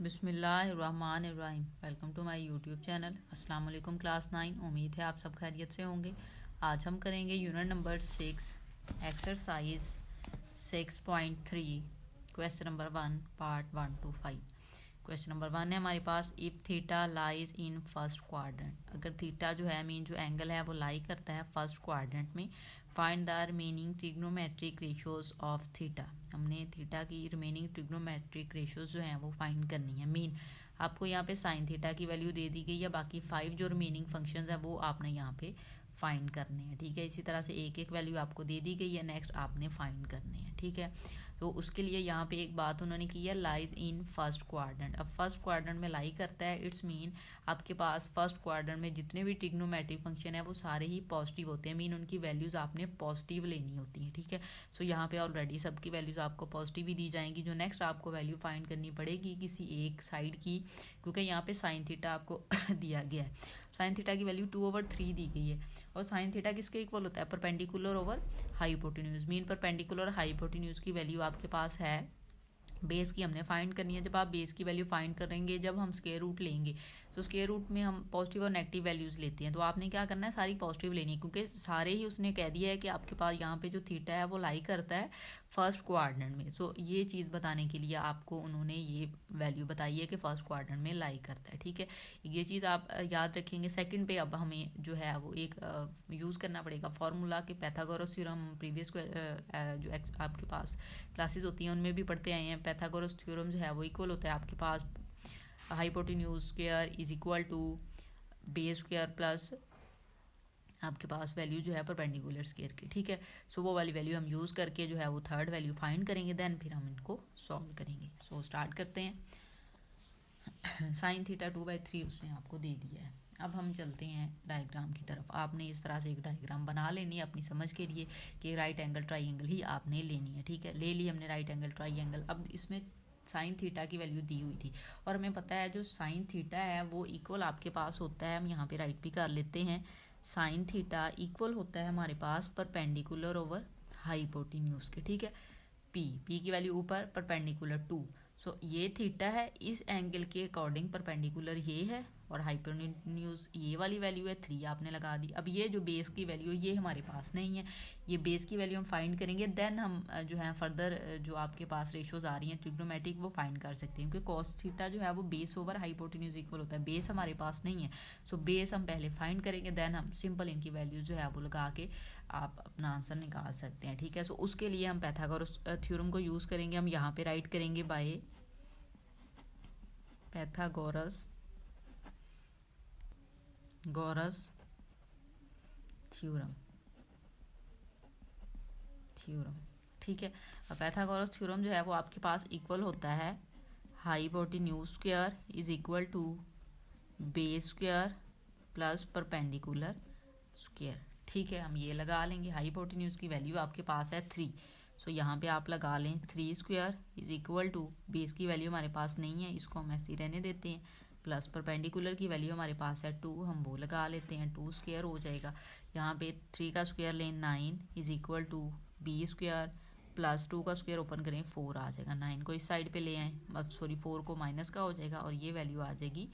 बिस्मिल्लाहिर्रहमानिर्रहीम। Welcome to my YouTube channel. अस्सलाम वालेकुम क्लास 9। उम्मीद है आप सब खैरियत से होंगे। आज हम करेंगे unit number 6 exercise 6.3 question number 1 part 1 to 5। Question number 1 है हमारे पास, if theta lies in first quadrant. अगर थीटा जो है मीन जो एंगल है वो लाई करता है फर्स्ट क्वाड्रेंट में, find the remaining trigonometric ratios of theta. हमने थीटा की रिमेनिंग ट्रिग्नोमेट्रिक रेशियोज जो हैं वो फाइंड करनी है। मीन आपको यहाँ पे साइन थीटा की वैल्यू दे दी गई है, बाकी 5 जो रिमेनिंग फंक्शंस हैं वो आपने यहाँ पे फाइंड करने हैं। ठीक है, इसी तरह से एक एक वैल्यू आपको दे दी गई है, नेक्स्ट आपने फाइंड करने हैं। ठीक है, तो उसके लिए यहाँ पे एक बात उन्होंने की है, लाइज इन फर्स्ट क्वाड्रेंट। अब फर्स्ट क्वाड्रेंट में लाई करता है, इट्स मीन आपके पास फर्स्ट क्वाड्रेंट में जितने भी ट्रिग्नोमेट्रिक फंक्शन है वो सारे ही पॉजिटिव होते हैं। मीन उनकी वैल्यूज आपने पॉजिटिव लेनी होती है। ठीक है, सो यहाँ पे ऑलरेडी सबकी वैल्यूज आपको पॉजिटिव ही दी जाएंगी। जो नेक्स्ट आपको वैल्यू फाइंड करनी पड़ेगी किसी एक साइड की, क्योंकि यहाँ पे साइन थीटा आपको दिया गया है। साइन थीटा की वैल्यू 2/3 दी गई है, और साइन थीटा किसके इक्वल होता है? Perpendicular over hypotenuse. Mean perpendicular hypotenuse की वैल्यू आपके पास है, बेस की हमने फाइंड करनी है। जब आप बेस की वैल्यू फाइंड करेंगे, जब हम स्क्वायर रूट लेंगे तो स्क्वायर रूट में हम पॉजिटिव और नेगेटिव वैल्यूज लेते हैं, तो आपने क्या करना है, सारी पॉजिटिव लेनी है, क्योंकि सारे ही उसने कह दिया है कि आपके पास यहाँ पे जो थीटा है वो लाई करता है फर्स्ट क्वाड्रेंट में। सो ये चीज़ बताने के लिए आपको उन्होंने ये वैल्यू बताई है कि फर्स्ट क्वाड्रेंट में लाई करता है। ठीक है, ये चीज़ आप याद रखेंगे। सेकंड पे अब हमें जो है वो एक यूज़ करना पड़ेगा फार्मूला के, पाइथागोरस थ्योरम। प्रीवियस जो आपके पास क्लासेस होती हैं उनमें भी पढ़ते आए हैं। पाइथागोरस थ्योरम जो है वो इक्वल होता है आपके पास hypotenuse square is equal to base square plus आपके पास वैल्यू जो है परपेंडिकुलर स्क्वायर की। ठीक है, सो वो वाली वैल्यू हम यूज़ करके जो है वो थर्ड वैल्यू फाइंड करेंगे, देन फिर हम इनको सॉल्व करेंगे। सो स्टार्ट करते हैं। साइन थीटा 2/3 उसने आपको दे दिया है। अब हम चलते हैं डायग्राम की तरफ। आपने इस तरह से एक डायग्राम बना लेनी है अपनी समझ के लिए कि राइट एंगल ट्राइंगल ही आपने लेनी है। ठीक है, ले ली हमने राइट एंगल ट्राइंगल। अब इसमें साइन थीटा की वैल्यू दी हुई थी, और हमें पता है जो साइन थीटा है वो इक्वल आपके पास होता है, हम यहाँ पे राइट भी कर लेते हैं, साइन थीटा इक्वल होता है हमारे पास परपेंडिकुलर ओवर हाइपोटेन्यूज के। ठीक है, पी की वैल्यू ऊपर, परपेंडिकुलर 2। सो ये थीटा है, इस एंगल के अकॉर्डिंग परपेंडिकुलर ये है, और हाइपोटेन्यूज ये वाली वैल्यू है 3 आपने लगा दी। अब ये जो बेस की वैल्यू ये हमारे पास नहीं है, ये बेस की वैल्यू हम फाइंड करेंगे, देन हम जो है फर्दर जो आपके पास रेशियोज आ रही हैं ट्रिग्नोमेट्रिक वो फाइंड कर सकते हैं, क्योंकि कॉस थीटा जो है वो बेस ओवर हाइपोटेन्यूज इक्वल होता है। बेस हमारे पास नहीं है, सो बेस हम पहले फाइंड करेंगे, देन हम सिंपल इनकी वैल्यू जो है वो लगा के आप अपना आंसर निकाल सकते हैं। ठीक है, सो उसके लिए हम पाइथागोरस थ्योरम को यूज़ करेंगे। हम यहाँ पे राइट करेंगे बाय पाइथागोरस थ्योरम। ठीक है, अब पाइथागोरस थ्योरम जो है वो आपके पास इक्वल होता है hypotenuse square is equal to base square plus perpendicular square. ठीक है, हम ये लगा लेंगे। हाइपोटेन्यूज की वैल्यू आपके पास है 3, सो यहाँ पे आप लगा लें 3 square is equal to, base की वैल्यू हमारे पास नहीं है, इसको हम ऐसे ही रहने देते हैं, प्लस परपेंडिकुलर की वैल्यू हमारे पास है 2, हम वो लगा लेते हैं, 2 स्क्वायर हो जाएगा। यहाँ पे 3 का स्क्वायर लें 9 is equal to B square plus 2 का स्क्वायर ओपन करें 4 आ जाएगा। 9 को इस साइड पे ले आए, सॉरी 4 को माइनस का हो जाएगा, और ये वैल्यू आ जाएगी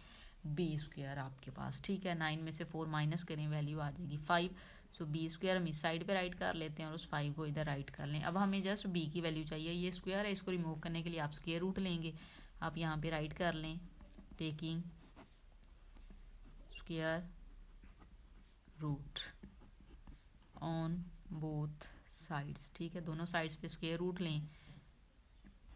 बी स्क्वायर आपके पास। ठीक है, 9 में से 4 माइनस करें, वैल्यू आ जाएगी 5। सो बी स्क्वायर हम इस साइड पे राइट कर लेते हैं और उस 5 को इधर राइट कर लें। अब हमें जस्ट बी की वैल्यू चाहिए, ये स्क्वायर है, इसको रिमूव करने के लिए आप स्क्वायर रूट लेंगे। आप यहाँ पे राइट कर लें taking square root on both sides. ठीक है, दोनों साइड्स पे स्क्वायर रूट लें,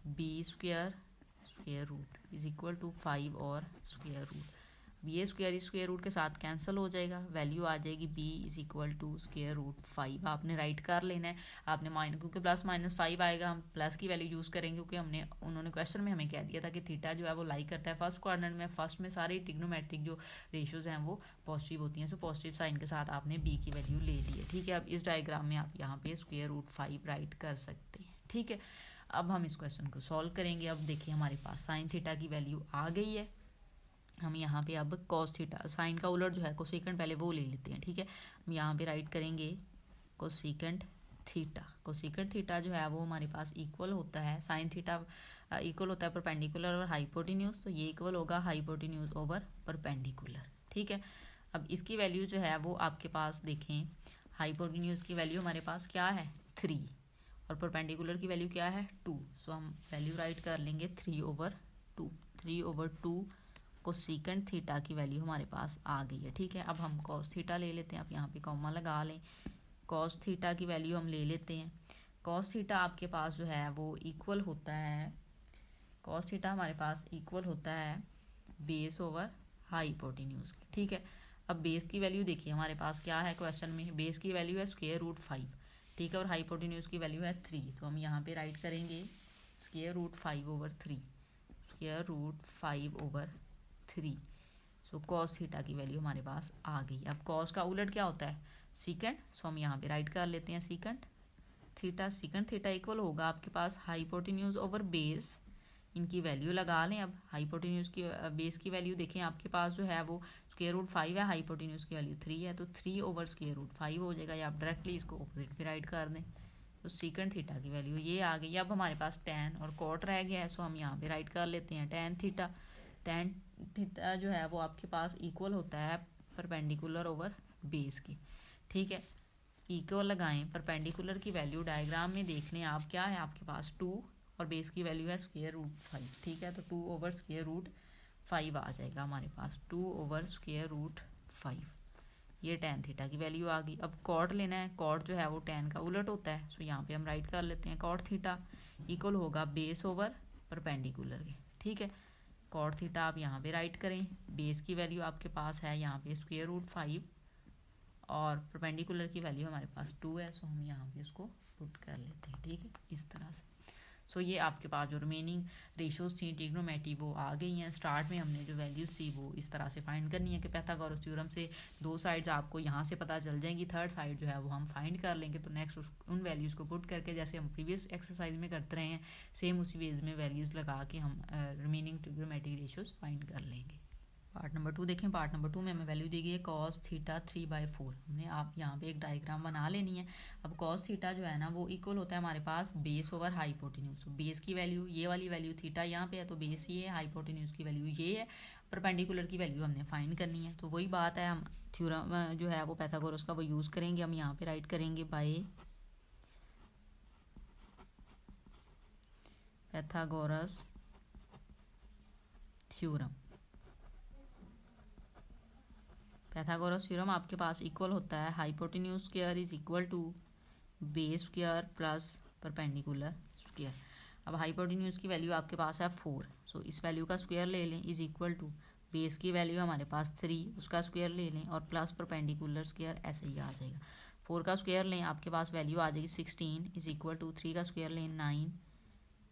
B square root is equal to 5 और स्क्वायर रूट। ये स्क्वायर इस स्क्वायर रूट के साथ कैंसिल हो जाएगा, वैल्यू आ जाएगी b is equal to square root 5। आपने राइट कर लेना है, आपने माइनस, क्योंकि प्लस माइनस 5 आएगा, हम प्लस की वैल्यू यूज़ करेंगे, क्योंकि उन्होंने क्वेश्चन में हमें कह दिया था कि थीटा जो है वो लाई करता है फर्स्ट क्वाड्रेंट में। फर्स्ट में सारे ट्रिग्नोमेट्रिक जो रेशियोज हैं वो पॉजिटिव होती हैं, सो पॉजिटिव साइन के साथ आपने b की वैल्यू ले ली है। ठीक है, अब इस डायग्राम में आप यहाँ पे स्क्वायर रूट 5 राइट कर सकते हैं। ठीक है, अब हम इस क्वेश्चन को सॉल्व करेंगे। अब देखिए हमारे पास साइन थीटा की वैल्यू आ गई है, हम यहाँ पे अब कॉस थीटा, साइन का उलट जो है कोसेकेंट पहले वो ले लेते हैं। ठीक है, हम यहाँ पे राइट करेंगे कोसेकेंट थीटा। कोसेकेंट थीटा जो है वो हमारे पास इक्वल होता है साइन थीटा इक्वल होता है परपेंडिकुलर और हाइपोटेन्यूज, तो ये इक्वल होगा हाइपोटेन्यूज ओवर परपेंडिकुलर। ठीक है, अब इसकी वैल्यू जो है वो आपके पास देखें, हाइपोटेन्यूज की वैल्यू हमारे पास क्या है 3 और परपेंडिकुलर की वैल्यू क्या है 2। सो हम वैल्यू राइट कर लेंगे 3/2। 3/2 को सीकेंड थीटा की वैल्यू हमारे पास आ गई है। ठीक है, अब हम कॉस थीटा ले लेते हैं, आप यहाँ पे कॉमा लगा लें। कॉस थीटा की वैल्यू हम ले लेते हैं। कॉस थीटा आपके पास जो है वो इक्वल होता है, कॉस थीटा हमारे पास इक्वल होता है बेस ओवर हाइपोटेन्यूज। ठीक है, अब बेस की वैल्यू देखिए हमारे पास क्या है क्वेश्चन में, बेस की वैल्यू है √5। ठीक है, और हाइपोटेन्यूज की वैल्यू है 3, तो हम यहाँ पे राइट करेंगे √5/3, √5/3। सो कॉस थीटा की वैल्यू हमारे पास आ गई। अब कॉस का उलट क्या होता है सीकेंड, सो हम यहाँ पे राइट कर लेते हैं सीकेंड थीटा इक्वल होगा आपके पास हाइपोटेन्यूज ओवर बेस। इनकी वैल्यू लगा लें। अब हाइपोटेन्यूज की बेस की वैल्यू देखें आपके पास जो है वो √5 है, हाइपोटेन्यूज की वैल्यू 3 है, तो 3/√5 हो जाएगा, या आप डायरेक्टली इसको ऑपोजिट भी राइट कर दें। तो सीकेंड थीटा की वैल्यू ये आ गई। अब हमारे पास tan और cot रह गया है, सो हम यहाँ पे राइट कर लेते हैं tan थीटा जो है वो आपके पास इक्वल होता है परपेंडिकुलर ओवर बेस की। ठीक है, इक्वल लगाएं, परपेंडिकुलर की वैल्यू डायग्राम में देख लें आप, क्या है आपके पास 2 और बेस की वैल्यू है √5। ठीक है, तो 2/√5 आ जाएगा हमारे पास, 2/√5। ये tan थीटा की वैल्यू आ गई। अब कॉट लेना है, कॉट जो है वो tan का उलट होता है, सो यहाँ पे हम राइट कर लेते हैं कॉट थीटा इक्वल होगा बेस ओवर परपेंडिकुलर के। ठीक है, कॉट थीटा आप यहाँ पे राइट करें, बेस की वैल्यू आपके पास है यहाँ पे √5 और परपेंडिकुलर की वैल्यू हमारे पास 2 है, सो हम यहाँ पे उसको पुट कर लेते हैं। ठीक है, इस तरह से। सो ये आपके पास जो रिमेनिंग रेशियोज थी ट्रिग्नोमेट्री वो आ गई हैं। स्टार्ट में हमने जो वैल्यूज थी वो इस तरह से फाइंड करनी है कि पाइथागोरस थ्योरम से 2 साइड्स आपको यहाँ से पता चल जाएंगी, थर्ड साइड जो है वो हम फाइंड कर लेंगे। तो नेक्स्ट उन वैल्यूज़ को पुट करके जैसे हम प्रीवियस एक्सरसाइज में करते रहे हैं, सेम उसी वेज में वैल्यूज़ लगा के हम रिमेनिंग ट्रिग्नोमेट्री रेशियोज फाइंड कर लेंगे। पार्ट नंबर 2 देखें, पार्ट नंबर 2 में हमें वैल्यू दी गई है cos थीटा 3/4। हमने आप यहाँ पे एक डायग्राम बना लेनी है। अब cos थीटा जो है ना वो इक्वल होता है हमारे पास बेस ओवर हाइपोटेन्यूज। बेस की वैल्यू ये वाली वैल्यू थीटा यहाँ पे है, तो बेस ये है, हाइपोटेन्यूज की वैल्यू ये है, परपेंडिकुलर की वैल्यू हमने फाइंड करनी है। तो वही बात है, हम थ्योरम जो है वो पाइथागोरस का वो यूज़ करेंगे। हम यहाँ पे राइट करेंगे by Pythagoras theorem. Pythagoras theorem आपके पास इक्वल होता है hypotenuse square is equal to base square plus perpendicular square. अब हाइपोटेन्यूज की वैल्यू आपके पास है 4, सो इस वैल्यू का स्क्वायर ले लें इज इक्वल टू बेस की वैल्यू हमारे पास 3, उसका स्क्वायर ले लें और प्लस परपेंडिकुलर स्क्वायर, ऐसे ही आ जाएगा। 4 का स्क्वायर लें, आपके पास वैल्यू आ जाएगी 16 इज इक्वल टू 3 का स्क्वायर लें 9,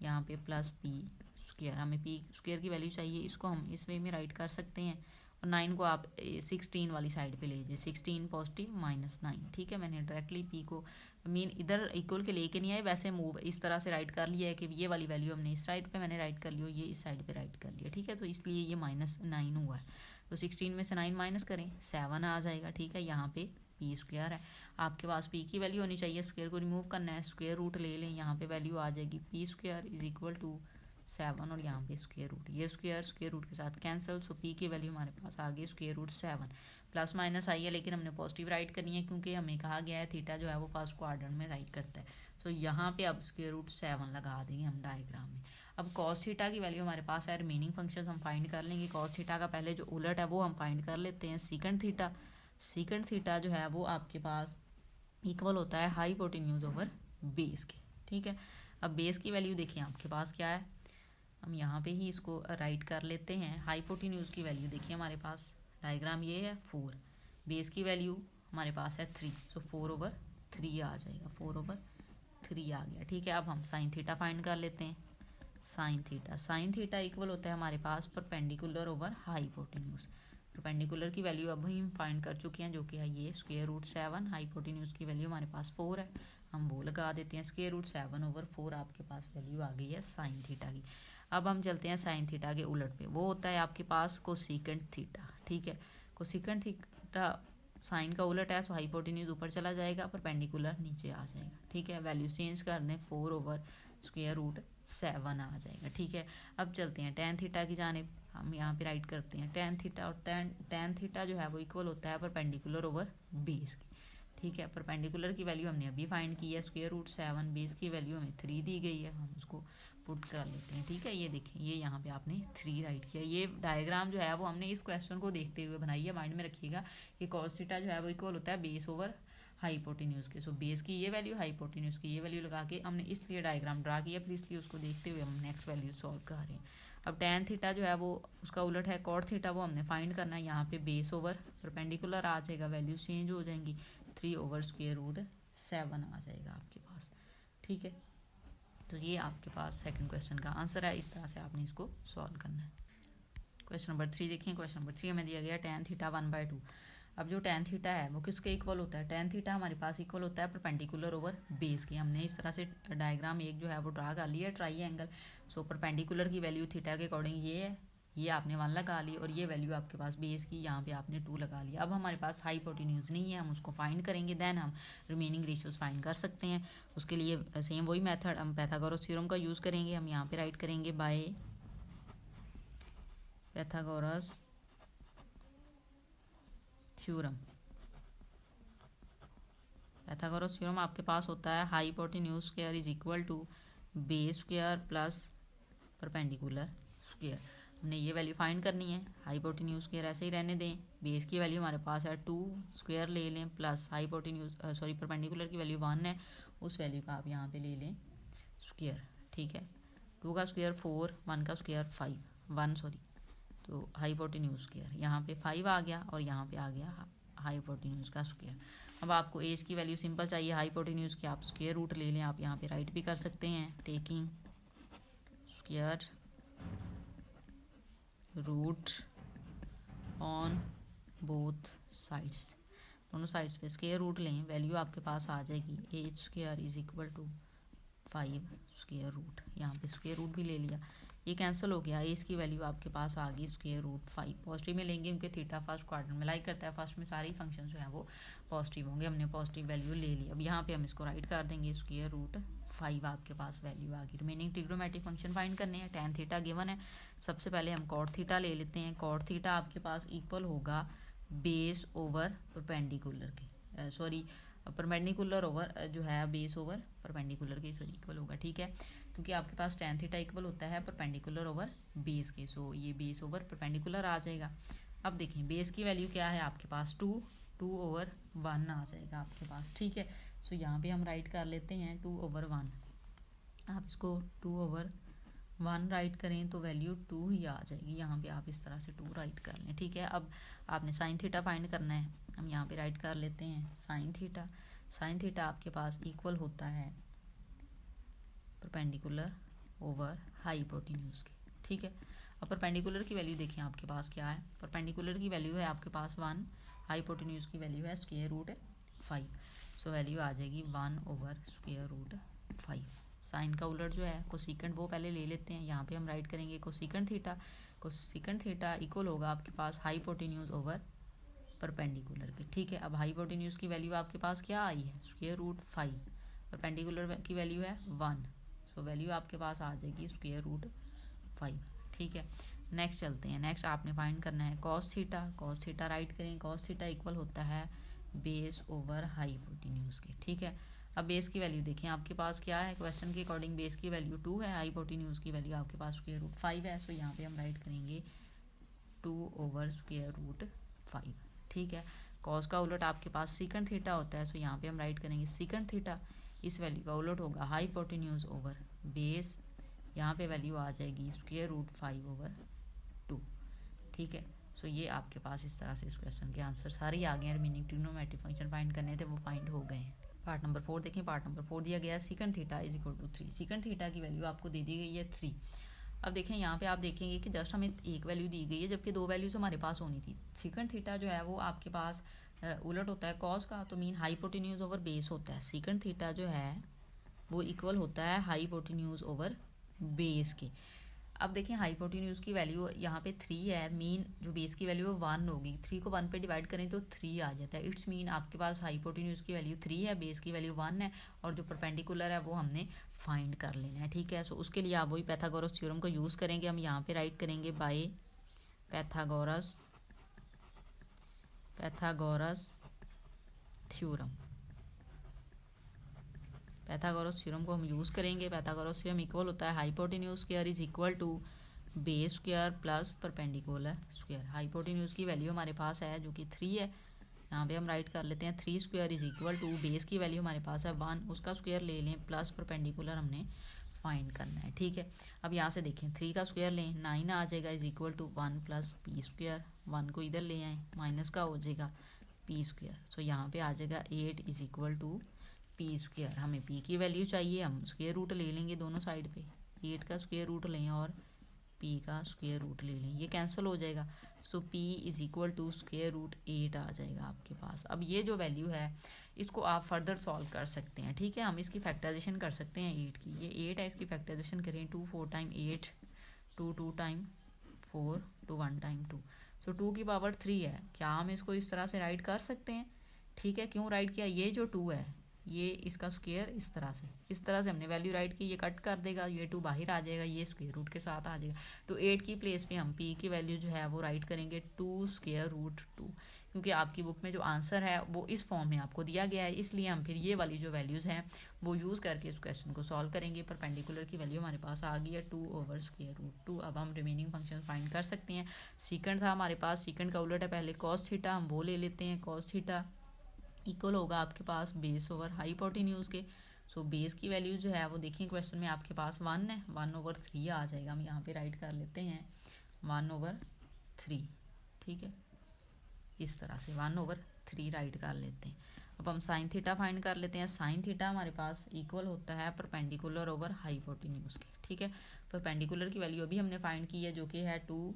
यहाँ पे प्लस पी स्क्वायर, हमें पी स्क्वायर की वैल्यू चाहिए, इसको हम इस वे में राइट कर सकते हैं। और 9 को आप 16 वाली साइड पे ले लीजिए, 16 पॉजिटिव -9। ठीक है, मैंने डायरेक्टली पी को मीन इधर इक्वल के लेके नहीं आए, वैसे मूव इस तरह से राइट कर लिया है कि ये वाली वैल्यू हमने इस साइड पे मैंने राइट कर ली, ये इस साइड पे राइट कर लिया। ठीक है, तो इसलिए ये -9 हुआ है। तो 16 में से 9 माइनस करें 7 आ जाएगा। ठीक है, यहाँ पे पी स्क्वायर है, आपके पास पी की वैल्यू होनी चाहिए, स्क्वायर को रिमूव करना है, स्क्वायर रूट ले लें, यहाँ पे वैल्यू आ जाएगी P square is equal to 7 और यहाँ पे स्क्वायर रूट, ये स्क्वायर रूट के साथ कैंसिल, सो पी की वैल्यू हमारे पास आ गई √7। प्लस माइनस आई है लेकिन हमने पॉजिटिव राइट करनी है क्योंकि हमें कहा गया है थीटा जो है वो फर्स्ट क्वाड्रेंट में राइट करता है। सो यहाँ पे अब √7 लगा देंगे हम डायग्राम में। अब cos थीटा की वैल्यू हमारे पास है, रिमेनिंग फंक्शन हम फाइंड कर लेंगे। cos थीटा का पहले जो उलट है वो हम फाइंड कर लेते हैं सीकेंड थीटा जो है वो आपके पास इक्वल होता है हाइपोटेन्यूज ओवर बेस के। ठीक है, अब बेस की वैल्यू देखिए आपके पास क्या है, हम यहाँ पे ही इसको राइट कर लेते हैं। हाइपोटेन्यूज की वैल्यू देखिए हमारे पास डायग्राम ये है 4, बेस की वैल्यू हमारे पास है 3, सो 4/3 आ जाएगा, 4/3 आ गया। ठीक है, अब हम साइन थीटा फाइंड कर लेते हैं। साइन थीटा इक्वल होता है हमारे पास परपेंडिकुलर ओवर हाइपोटेन्यूज। परपेंडिकुलर की वैल्यू अब हम फाइंड कर चुके हैं जो कि है ये √7, हाइपोटेन्यूज की वैल्यू हमारे पास 4 है, हम वो लगा देते हैं। √7/4 आपके पास वैल्यू आ गई है साइन थीटा की। अब हम चलते हैं साइन थीटा के उलट पे, वो होता है आपके पास कोसेकेंट थीटा। ठीक है, कोसेकेंट थीटा साइन का उलट है, सो हाइपोटेन्यूज ऊपर चला जाएगा, परपेंडिकुलर नीचे आ जाएगा। ठीक है, वैल्यू चेंज कर दें 4/√7 7 आ जाएगा। ठीक है, अब चलते हैं tan थीटा की जानिब। हम यहाँ पे राइट करते हैं tan थीटा, और tan थीटा जो है वो इक्वल होता है परपेंडिकुलर ओवर बेस की। ठीक है, परपेंडिकुलर की वैल्यू हमने अभी फाइंड की है √7, बेस की वैल्यू हमें 3 दी गई है, हम उसको पुट कर लेते हैं। ठीक है, ये देखें, ये यहाँ पे आपने 3 राइट किया। ये डायग्राम जो है वो हमने इस क्वेश्चन को देखते हुए बनाई है। माइंड में रखिएगा कि cos थीटा जो है वो इक्वल होता है बेस ओवर हाइपोटेन्यूज के। सो बेस की ये वैल्यू, हाइपोटेन्यूज की ये वैल्यू लगा के हमने इसलिए डायग्राम ड्रा किया, फिर इसलिए उसको देखते हुए हम नेक्स्ट वैल्यू सॉल्व कर रहे हैं। अब tan थीटा जो है वो उसका उलट है cot थीटा, वो हमने फाइंड करना है। यहाँ पे बेस ओवर परपेंडिकुलर आ जाएगा, वैल्यू चेंज हो जाएंगी, 3/√7 आ जाएगा आपके पास। ठीक है, तो ये आपके पास सेकंड क्वेश्चन का आंसर है। इस तरह से आपने इसको सॉल्व करना है। क्वेश्चन नंबर 3 देखें। क्वेश्चन नंबर 3 हमें दिया गया tan थीटा 1/2। अब जो tan थीटा है वो किसके इक्वल होता है? tan थीटा हमारे पास इक्वल होता है परपेंडिकुलर ओवर बेस की। हमने इस तरह से डायग्राम एक जो है वो ड्रा कर लिया, ट्राइएंगल। सो परपेंडिकुलर की वैल्यू थीटा के अकॉर्डिंग ये है, ये आपने 1 लगा ली, और ये वैल्यू आपके पास बेस की यहाँ पे आपने 2 लगा लिया। अब हमारे पास हाइपोटेन्यूज नहीं है, हम उसको फाइंड करेंगे, देन हम रिमेनिंग रेशियोज फाइंड कर सकते हैं। उसके लिए सेम वही मेथड, हम पाइथागोरस थ्योरम का यूज़ करेंगे। हम यहाँ पे राइट करेंगे by Pythagoras theorem. Pythagoras theorem आपके पास होता है hypotenuse square is equal to base square plus perpendicular square. हमने ये वैल्यू फाइंड करनी है। हाइपोटेन्यूज स्क्वायर ऐसे ही रहने दें, बेस की वैल्यू हमारे पास है 2, स्क्वायर ले लें, प्लस हाइपोटेन्यूज परपेंडिकुलर की वैल्यू 1 है, उस वैल्यू का आप यहाँ पे ले लें स्क्वायर। ठीक है, 2 का स्क्वायर 4, 1 का स्क्वायर 5, तो हाइपोटेन्यूज स्क्वायर यहाँ पे 5 आ गया, और यहाँ पे आ गया हाइपोटेन्यूज का स्क्वायर। अब आपको एज की वैल्यू सिंपल चाहिए हाइपोटेन्यूज की, आप स्क्वायर रूट ले लें। आप यहाँ पे राइट भी कर सकते हैं, taking square root on both sides, दोनों साइड्स पे स्क्वायर रूट लें, वैल्यू आपके पास आ जाएगी H square is equal to 5 square root. यहाँ पे स्क्वायर रूट भी ले लिया, ये कैंसिल हो गया, एज की वैल्यू आपके पास आ गई स्क्वायर रूट 5। पॉजिटिव में लेंगे क्योंकि थीटा फर्स्ट क्वाड्रेंट में लाइक करता है, फर्स्ट में सारे फंक्शन जो है वो पॉजिटिव होंगे। हमने पॉजिटिव वैल्यू ले ली। अब यहाँ पे हम इसको राइट कर देंगे, स्क्वायर रूट 5 आपके पास वैल्यू आ गई। रिमेनिंग ट्रिग्नोमेट्रिक फंक्शन फाइंड करने हैं। tan थीटा गिवन है, सबसे पहले हम cot थीटा ले लेते हैं। cot थीटा आपके पास इक्वल होगा बेस ओवर परपेंडिकुलर के, परपेंडिकुलर ओवर जो है बेस ओवर परपेंडिकुलर के इक्वल होगा। ठीक है, क्योंकि आपके पास tan थीटा इक्वल होता है परपेंडिकुलर ओवर बेस के, सो ये बेस ओवर परपेंडिकुलर आ जाएगा। अब देखें बेस की वैल्यू क्या है आपके पास 2/1 आ जाएगा आपके पास। ठीक है, सो यहाँ पे हम राइट कर लेते हैं 2/1। आप इसको 2/1 राइट करें तो वैल्यू 2 ही आ जाएगी। यहाँ पे आप इस तरह से 2 राइट कर लें। ठीक है, अब आपने साइन थीटा फाइंड करना है। हम यहाँ पे राइट कर लेते हैं साइन थीटा। साइन थीटा आपके पास इक्वल होता है परपेंडिकुलर ओवर हाइपोटेन्यूज के। ठीक है, अब परपेंडिकुलर की वैल्यू देखें आपके पास क्या है। परपेंडिकुलर की वैल्यू है आपके पास 1, हाइपोटेन्यूज की वैल्यू है स्क्वायर रूट 5, सो वैल्यू आ जाएगी 1/√5। साइन का उलट जो है कोसेकेंट, वो पहले ले लेते हैं। यहाँ पे हम राइट करेंगे cosecant theta. Cosecant theta equal होगा आपके पास हाइपोटेन्यूज ओवर परपेंडिकुलर के। ठीक है, अब हाइपोटेन्यूज की वैल्यू आपके पास क्या आई है √5, परपेंडिकुलर की वैल्यू है 1, सो वैल्यू आपके पास आ जाएगी √5। ठीक है, नेक्स्ट चलते हैं। नेक्स्ट आपने फाइंड करना है cos theta. cos theta right करें, cos थीटा इक्वल होता है बेस ओवर हाइपोटेन्यूज के। ठीक है, अब बेस की वैल्यू देखें आपके पास क्या है। क्वेश्चन के अकॉर्डिंग बेस की वैल्यू 2 है, हाइपोटेन्यूज की वैल्यू आपके पास √5 है, सो यहाँ पे हम राइट करेंगे 2/√5। ठीक है, cos का उलट आपके पास सेकंड थीटा होता है, सो यहाँ पे हम राइट करेंगे सेकंड थीटा। इस वैल्यू का उलट होगा हाइपोटेन्यूज ओवर बेस, यहाँ पे वैल्यू आ जाएगी √5/2। ठीक है, सो ये आपके पास इस तरह से इस क्वेश्चन के आंसर सारे आ गए हैं। रिमेनिंग ट्रिग्नोमेट्रिक फंक्शन फाइंड करने थे, वो फाइंड हो गए हैं। पार्ट नंबर 4 देखें। पार्ट नंबर 4 दिया गया है second theta is equal to 3। Second theta की वैल्यू आपको दे दी गई है 3। अब देखें यहाँ पे आप देखेंगे कि जस्ट हमें एक वैल्यू दी गई है, जबकि 2 वैल्यूज हमारे पास होनी थी। सेकंड थीटा जो है वो आपके पास उलट होता है कॉस का, तो मीन हाइपोटेन्यूज ओवर बेस होता है। सेकंड थीटा जो है वो इक्वल होता है हाइपोटेन्यूज ओवर बेस के। अब देखें हाइपोटेन्यूज की वैल्यू यहाँ पे 3 है, मीन जो बेस की वैल्यू है 1 होगी, 3 को 1 पे डिवाइड करें तो 3 आ जाता है। इट्स मीन आपके पास हाइपोटेन्यूज की वैल्यू 3 है, बेस की वैल्यू 1 है और जो परपेंडिकुलर है वो हमने फाइंड कर लेना है। ठीक है, सो उसके लिए आप वही पैथागोरस थ्योरम को यूज़ करेंगे। हम यहाँ पे राइट करेंगे by Pythagoras theorem. Pythagoras theorem को हम यूज़ करेंगे। पैथागोरस थ्योरम इक्वल होता है hypotenuse square is equal to base square plus perpendicular square. Hypotenuse की वैल्यू हमारे पास है जो कि 3 है, यहाँ पे हम राइट कर लेते हैं 3 square is equal to base की वैल्यू हमारे पास है 1, उसका स्क्वायर ले लें प्लस परपेंडिकुलर हमने फाइंड करना है। ठीक है, अब यहाँ से देखें 3 का स्क्वायर लें 9 आ जाएगा is equal to 1 plus P square, 1 को इधर ले आए माइनस का हो जाएगा पी स्क्वायर। सो यहाँ पे आ जाएगा 8 is equal to P square. हमें पी की वैल्यू चाहिए, हम स्क्वायर रूट ले लेंगे दोनों साइड पे, 8 का स्क्वायर रूट लें और पी का स्क्वायर रूट ले लें, ये कैंसिल हो जाएगा। So P is equal to square root 8 आ जाएगा आपके पास। अब ये जो वैल्यू है इसको आप फर्दर सॉल्व कर सकते हैं। ठीक है, हम इसकी फैक्टराइजेशन कर सकते हैं 8 की, ये 8 है, इसकी फैक्टराइजेशन करें 2 4 टाइम 8, 2 2 टाइम 4, 2 1 टाइम 2। सो 2 की पावर 3 है, क्या हम इसको इस तरह से राइट कर सकते हैं? ठीक है, क्यों राइट किया? ये जो 2 है ये इसका स्क्वायर इस तरह से हमने वैल्यू राइट की, ये कट कर देगा, ये 2 बाहर आ जाएगा, ये स्क्वायर रूट के साथ आ जाएगा। तो 8 की प्लेस पे हम p की वैल्यू जो है वो राइट करेंगे 2 स्क्वायर रूट 2, क्योंकि आपकी बुक में जो आंसर है वो इस फॉर्म में आपको दिया गया है, इसलिए हम फिर ये वाली जो वैल्यूज़ हैं वो यूज़ करके इस क्वेश्चन को सॉल्व करेंगे। परपेंडिकुलर की वैल्यू हमारे पास आ गई है 2 ओवर स्क्वायर रूट 2। अब हम रिमेनिंग फंक्शन फाइंड कर सकते हैं। सीकेंड था हमारे पास, सीकेंड का उलट है पहले कॉस थीटा, हम वो ले लेते हैं। कॉस थीटा इक्वल होगा आपके पास बेस ओवर हाइपोटेन्यूज के। सो बेस की वैल्यू जो है वो देखिए क्वेश्चन में आपके पास 1 है, 1 ओवर 3 आ जाएगा। हम यहाँ पे राइट कर लेते हैं 1 ओवर 3। ठीक है, इस तरह से 1 ओवर 3 राइट कर लेते हैं। अब हम साइन थीटा फाइंड कर लेते हैं। साइन थीटा हमारे पास इक्वल होता है परपेंडिकुलर ओवर हाइपोटेन्यूज के। ठीक है, परपेंडिकुलर की वैल्यू अभी हमने फाइंड की है जो कि है 2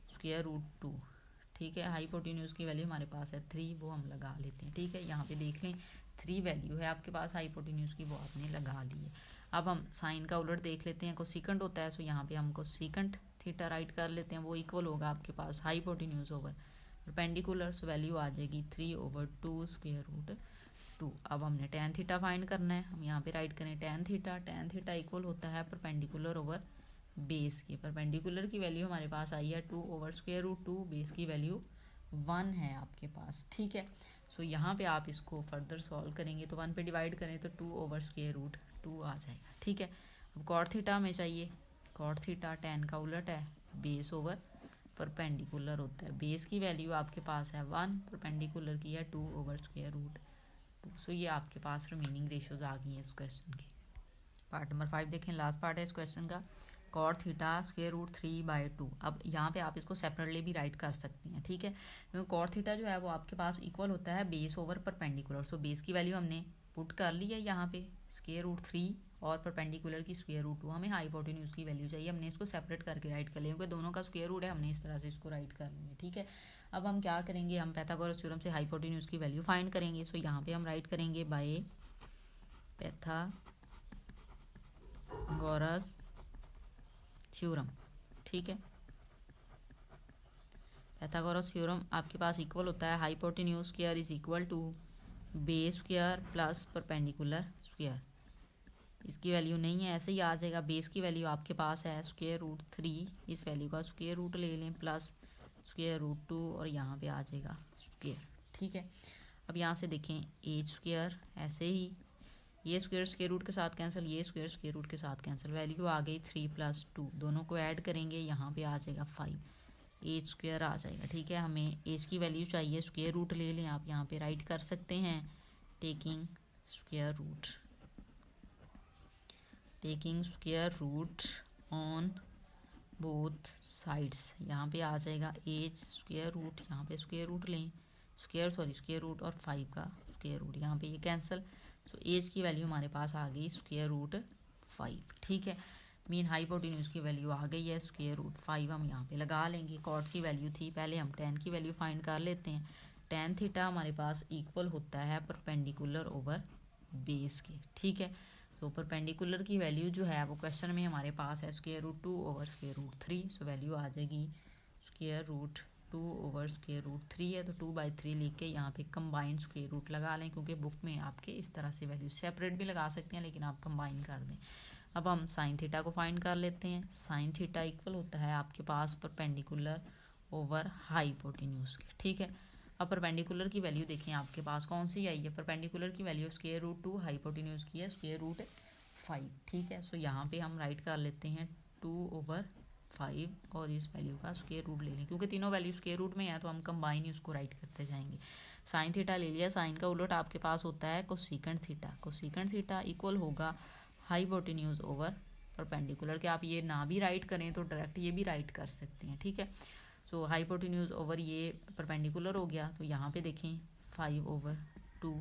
स्क्वायर रूट 2। ठीक है, हाइपोटेन्यूज की वैल्यू हमारे पास है 3, वो हम लगा लेते हैं। ठीक है, यहाँ पे देख लें 3 वैल्यू है आपके पास हाइपोटेन्यूज की, वो आपने लगा ली है। अब हम साइन का उलट देख लेते हैं, कोसेकेंट होता है, सो यहाँ पे हम कोसेकेंट थीटा राइट कर लेते हैं, वो इक्वल होगा आपके पास hypotenuse over perpendicular. So value आ जाएगी 3 ओवर 2 स्क्वायर रूट 2। अब हमने टेन थीटा फाइंड करना है, हम यहाँ पे राइट करें टेन थीटा इक्वल होता है परपेंडिकुलर ओवर बेस की। परपेंडिकुलर की वैल्यू हमारे पास आई है 2 ओवर स्क्वायर रूट 2, बेस की वैल्यू 1 है आपके पास। ठीक है, सो यहाँ पे आप इसको फर्दर सॉल्व करेंगे तो 1 पे डिवाइड करें तो 2 ओवर स्क्वायर रूट 2 आ जाएगा। ठीक है, अब कॉट थीटा हमें चाहिए। कॉट थीटा टेन का उलट है, बेस ओवर परपेंडिकुलर होता है। बेस की वैल्यू आपके पास है 1, परपेंडिकुलर की है 2 ओवर स्क्वायर रूट 2। सो ये आपके पास रिमेनिंग रेशियोज आ गई हैं इस क्वेश्चन की। पार्ट नंबर 5 देखें, लास्ट पार्ट है इस क्वेश्चन का। Cot theta square root 3/2। अब यहाँ पे आप इसको सेपरेटली भी राइट कर सकते हैं। ठीक है, क्योंकि कॉट थीटा जो है वो आपके पास इक्वल होता है base over perpendicular. So base की वैल्यू हमने पुट कर ली है यहाँ पे स्क्वायर रूट 3 और परपेंडिकुलर की स्क्वायर रूट 2। हमें हाइपोटेन्यूज की वैल्यू चाहिए, हमने इसको सेपरेट करके राइट कर लिया क्योंकि दोनों का स्क्वायर रूट है, हमने इस तरह से इसको राइट कर लिया। ठीक है, अब हम क्या करेंगे, हम पैथागोरस थ्योरम से हाइपोटेन्यूज की वैल्यू फाइंड करेंगे। सो यहाँ पे हम राइट करेंगे बाय पैथागोरस थ्योरम। ठीक है, पैथागोरस थ्योरम आपके पास इक्वल होता है hypotenuse square is equal to base square plus perpendicular square. इसकी वैल्यू नहीं है, ऐसे ही आ जाएगा। बेस की वैल्यू आपके पास है स्क्वायर रूट 3, इस वैल्यू का स्क्वायर रूट ले लें प्लस स्क्वायर रूट 2 और यहाँ पे आ जाएगा स्क्वायर। ठीक है, अब यहाँ से देखें एच स्क्वायर, ऐसे ही ये स्क्वायर स्क्वायर रूट के साथ कैंसिल, ये स्क्वायर स्क्वायर रूट के साथ कैंसिल, वैल्यू आ गई 3 + 2, दोनों को ऐड करेंगे यहाँ पे आ जाएगा 5, एच स्क्वायर आ जाएगा। ठीक है, हमें एच की वैल्यू चाहिए, स्क्वायर रूट ले लें, आप यहाँ पे राइट कर सकते हैं taking square root on both sides. यहाँ पे आ जाएगा एच स्क्वायर रूट, यहाँ पे स्क्वायर रूट लें, स्क्वायर रूट और 5 का स्क्वायर रूट, यहाँ पे ये कैंसिल। सो एज की वैल्यू हमारे पास आ गई स्क्वायर रूट 5। ठीक है, मीन हाइपोटेन्यूज की वैल्यू आ गई है स्क्वायर रूट 5, हम यहाँ पे लगा लेंगे। कॉट की वैल्यू थी, पहले हम टेन की वैल्यू फाइंड कर लेते हैं। टेन थीटा हमारे पास इक्वल होता है परपेंडिकुलर ओवर बेस के। ठीक है, तो परपेंडिकुलर की वैल्यू जो है वो क्वेश्चन में हमारे पास है square root 2 over square root 3। So value आ जाएगी square root 2 over square root 3 है, तो 2/3 लिख के यहाँ पे कंबाइन स्क्वायर रूट लगा लें, क्योंकि बुक में आपके इस तरह से वैल्यू सेपरेट भी लगा सकते हैं, लेकिन आप कंबाइन कर दें। अब हम साइन थीटा को फाइंड कर लेते हैं। साइन थीटा इक्वल होता है आपके पास परपेंडिकुलर ओवर हाइपोटेन्यूज के, ठीक है। अब परपेंडिकुलर की वैल्यू देखें आपके पास कौन सी आई है। परपेंडिकुलर की वैल्यू स्क्वायर रूट 2, हाइपोटेन्यूज की है स्क्वायर रूट 5, ठीक है। सो यहाँ पे हम राइट कर लेते हैं 2/5 और इस वैल्यू का स्क्वायर रूट ले लें, क्योंकि तीनों वैल्यू स्क्वायर रूट में है तो हम कंबाइन ही उसको राइट करते जाएंगे। साइन थीटा ले लिया, साइन का उलट आपके पास होता है cosecant theta. Cosecant theta equal होगा हाइपोटेन्यूज ओवर परपेंडिकुलर के। आप ये ना भी राइट करें तो डायरेक्ट ये भी राइट कर सकते हैं, ठीक है। सो हाइपोटेन्यूज ओवर ये परपेंडिकुलर हो गया, तो यहाँ पे देखें 5/2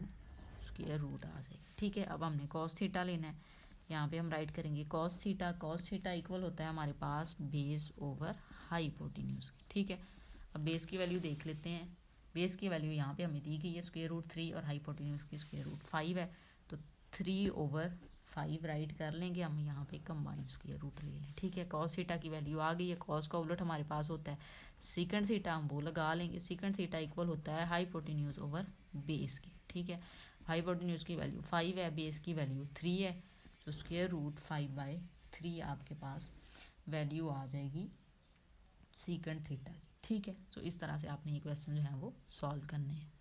स्क्वायर रूट आ जाएगा, ठीक है। अब हमने कॉस थीटा लेना है, यहाँ पे हम राइट करेंगे cos theta. Cos theta equal होता है हमारे पास बेस ओवर हाइपोटेन्यूज, ठीक है। अब बेस की वैल्यू देख लेते हैं। बेस की वैल्यू यहाँ पे हमें दी गई है स्क्वायर रूट 3 और हाइपोटेन्यूज की स्क्वायर रूट 5 है, तो 3/5 राइट कर लेंगे हम, यहाँ पे कंबाइन स्क्वायर रूट ले लें, ठीक है। कॉस थीटा की वैल्यू आ गई है। कॉस का उलट हमारे पास होता है सीकेंट थीटा, हम वो लगा लेंगे। सीकेंट थीटा इक्वल होता है हाइपोटेन्यूज ओवर बेस के, ठीक है। हाइपोटेन्यूज की वैल्यू 5 है, बेस की वैल्यू 3 है, तो स्क्वायर रूट 5/3 आपके पास वैल्यू आ जाएगी सीकेंट थीटा की, ठीक है। तो इस तरह से आपने ये क्वेश्चन जो है वो सॉल्व करने हैं।